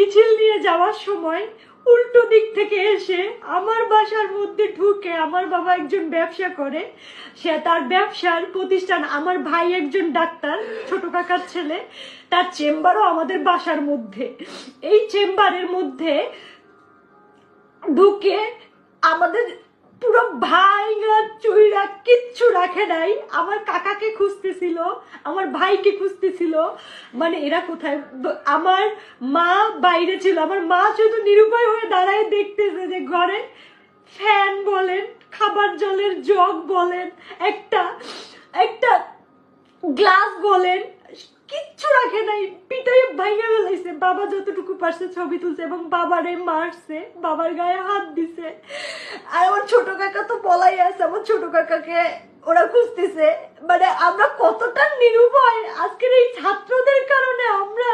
মিছিল নিয়ে যাওয়ার সময় উল্টো দিক থেকে এসে আমার বাসার মধ্যে ঢুকে, আমার বাবা একজন ব্যবসা করে, সে তার ব্যবসার প্রতিষ্ঠান, আমার ভাই একজন ডাক্তার, ছোট কাকার ছেলে, তার চেম্বারও আমাদের বাসার মধ্যে। এই চেম্বারের মধ্যে ঢুকে আমাদের পুরো ভাইরা চুইরা কিচ্ছু রাখে নাই, আমার কাকাকে খুঁজতেছিল, আমার ভাইকে খুঁজতেছিল, মানে এরা কোথায়। আমার মা বাইরে ছিল, আমার মা শুধু নিরুপায় হয়ে দাঁড়ায় দেখতেছে যে ঘরে ফ্যান বলেন, খাবার জলের জগ বলেন, একটা একটা গ্লাস বলেন, কিচ্ছু রাখে নাই, পিটাই ভাইয়া ফেলাইছে। বাবা যতটুকু পারছে ছবি তুলছে এবং বাবারে মারছে, বাবার গায়ে হাত দিছে। আর আমার ছোট কাকা তো বলাই আছে, আমার ছোট কাকাকে ওরা খুঁজতেছে। মানে আমরা কতটা নিরুপায় আজকের এই ছাত্রদের কারণে। আমরা